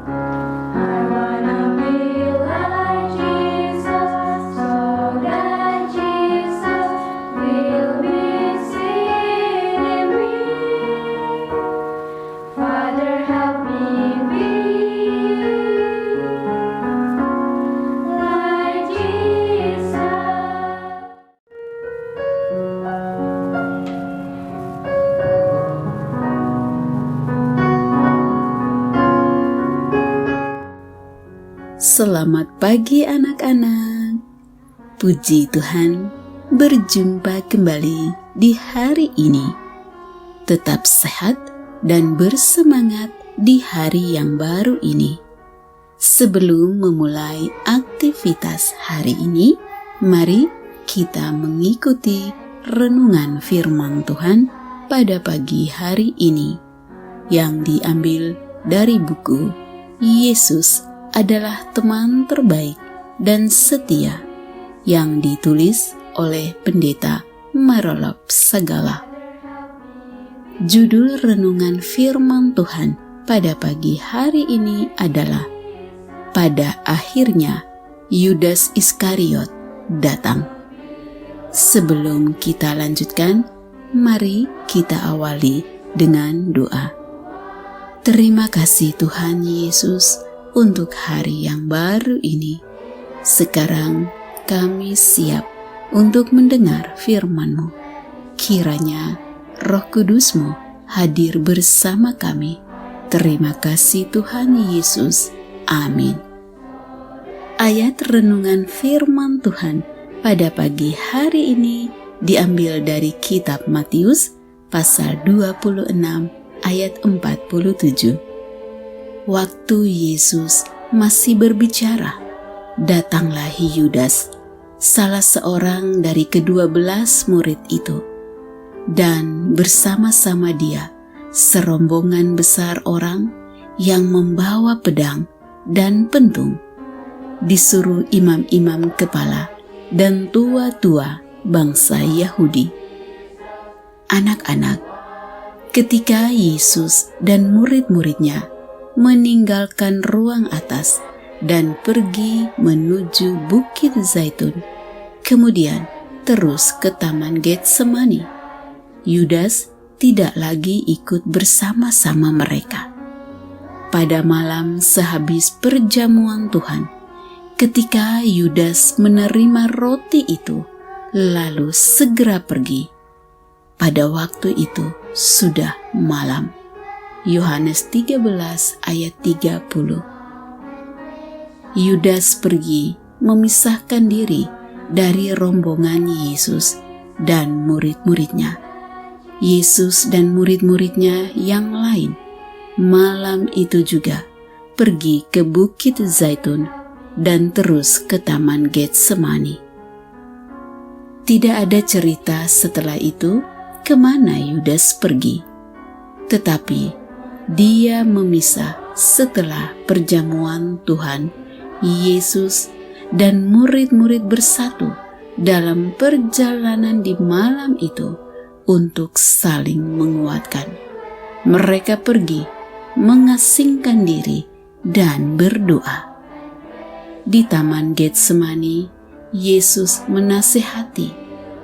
I wanna be like Jesus, so that Jesus will be seen in me. Father, help me be like Jesus. Selamat pagi anak-anak. Puji Tuhan, berjumpa kembali di hari ini. Tetap sehat dan bersemangat di hari yang baru ini. Sebelum memulai aktivitas hari ini, mari kita mengikuti renungan firman Tuhan pada pagi hari ini yang diambil dari buku Yesus adalah teman terbaik dan setia yang ditulis oleh pendeta Marolop Sagala. Judul renungan firman Tuhan pada pagi hari ini adalah Pada Akhirnya Yudas Iskariot Datang. Sebelum kita lanjutkan, mari kita awali dengan doa. Terima kasih Tuhan Yesus untuk hari yang baru ini. Sekarang kami siap untuk mendengar firman-Mu. Kiranya Roh Kudus-Mu hadir bersama kami. Terima kasih Tuhan Yesus. Amin. Ayat renungan firman Tuhan pada pagi hari ini diambil dari kitab Matius pasal 26 ayat 47. Waktu Yesus masih berbicara, datanglah Yudas, salah seorang dari ke-12 murid itu, dan bersama-sama dia serombongan besar orang yang membawa pedang dan pentung, disuruh imam-imam kepala dan tua-tua bangsa Yahudi. Anak-anak, ketika Yesus dan murid-muridnya meninggalkan ruang atas dan pergi menuju Bukit Zaitun, kemudian terus ke Taman Getsemani, Yudas tidak lagi ikut bersama-sama mereka. Pada malam sehabis perjamuan Tuhan, ketika Yudas menerima roti itu, lalu segera pergi. Pada waktu itu sudah malam. Yohanes 13 ayat 30. Yudas pergi memisahkan diri dari rombongan Yesus dan murid-muridnya. Yesus dan murid-muridnya yang lain malam itu juga pergi ke Bukit Zaitun dan terus ke Taman Getsemani. Tidak ada cerita setelah itu kemana Yudas pergi, tetapi dia memisah setelah perjamuan Tuhan Yesus dan murid-murid bersatu dalam perjalanan di malam itu untuk saling menguatkan. Mereka pergi mengasingkan diri dan berdoa. Di Taman Getsemani, Yesus menasihati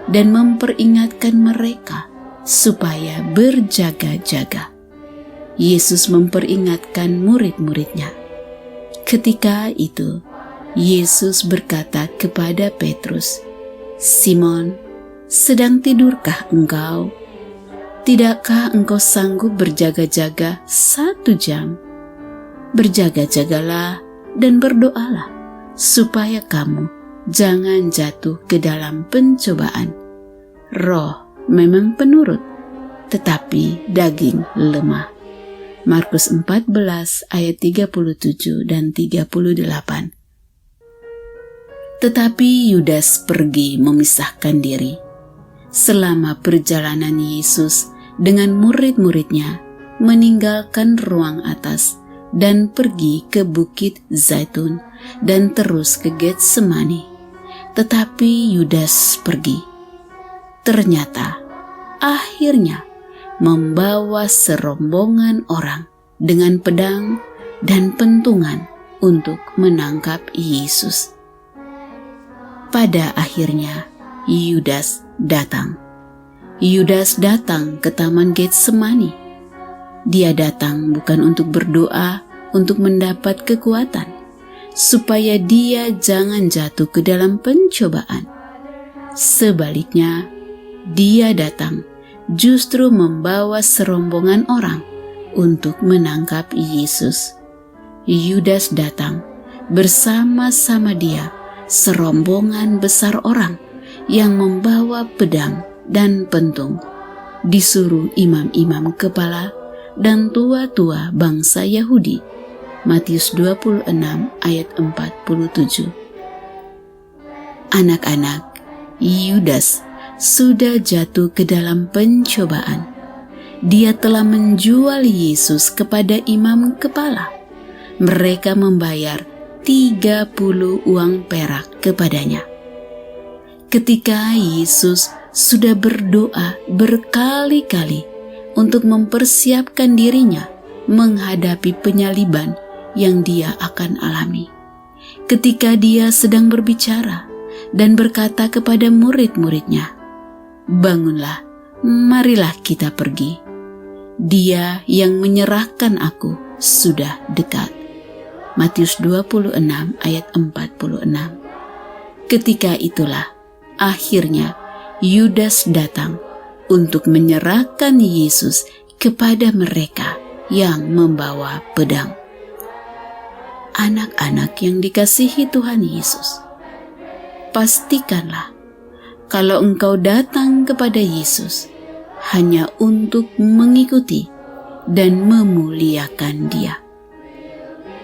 dan memperingatkan mereka supaya berjaga-jaga. Yesus memperingatkan murid-muridnya. Ketika itu, Yesus berkata kepada Petrus, "Simon, sedang tidurkah engkau? Tidakkah engkau sanggup berjaga-jaga 1 jam? Berjaga-jagalah dan berdoalah, supaya kamu jangan jatuh ke dalam pencobaan. Roh memang penurut, tetapi daging lemah." Markus 14 ayat 37 dan 38. Tetapi Yudas pergi memisahkan diri. Selama perjalanan Yesus dengan murid-muridnya meninggalkan ruang atas dan pergi ke Bukit Zaitun dan terus ke Getsemani. Tetapi Yudas pergi. Ternyata akhirnya membawa serombongan orang dengan pedang dan pentungan untuk menangkap Yesus. Pada akhirnya, Yudas datang. Yudas datang ke Taman Getsemani. Dia datang bukan untuk berdoa, untuk mendapat kekuatan, supaya dia jangan jatuh ke dalam pencobaan. Sebaliknya, dia datang justru membawa serombongan orang untuk menangkap Yesus. Yudas datang bersama-sama dia serombongan besar orang yang membawa pedang dan pentung, disuruh imam-imam kepala dan tua-tua bangsa Yahudi. Matius 26 ayat 47. Anak-anak, Yudas sudah jatuh ke dalam pencobaan. Dia telah menjual Yesus kepada imam kepala. Mereka membayar 30 uang perak kepadanya. Ketika Yesus sudah berdoa berkali-kali untuk mempersiapkan dirinya menghadapi penyaliban yang dia akan alami. Ketika dia sedang berbicara dan berkata kepada murid-muridnya, "Bangunlah, marilah kita pergi. Dia yang menyerahkan aku sudah dekat." Matius 26 ayat 46. Ketika itulah akhirnya Yudas datang untuk menyerahkan Yesus kepada mereka yang membawa pedang. Anak-anak yang dikasihi Tuhan Yesus, pastikanlah kalau engkau datang kepada Yesus hanya untuk mengikuti dan memuliakan Dia.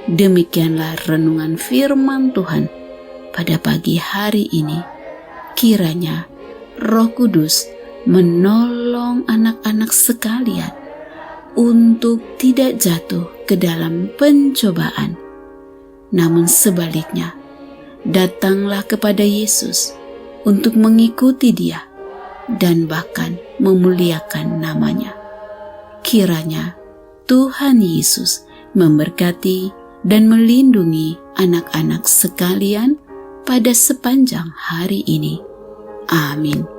Demikianlah renungan firman Tuhan pada pagi hari ini. Kiranya Roh Kudus menolong anak-anak sekalian untuk tidak jatuh ke dalam pencobaan. Namun sebaliknya, datanglah kepada Yesus untuk mengikuti Dia dan bahkan memuliakan nama-Nya. Kiranya Tuhan Yesus memberkati dan melindungi anak-anak sekalian pada sepanjang hari ini. Amin.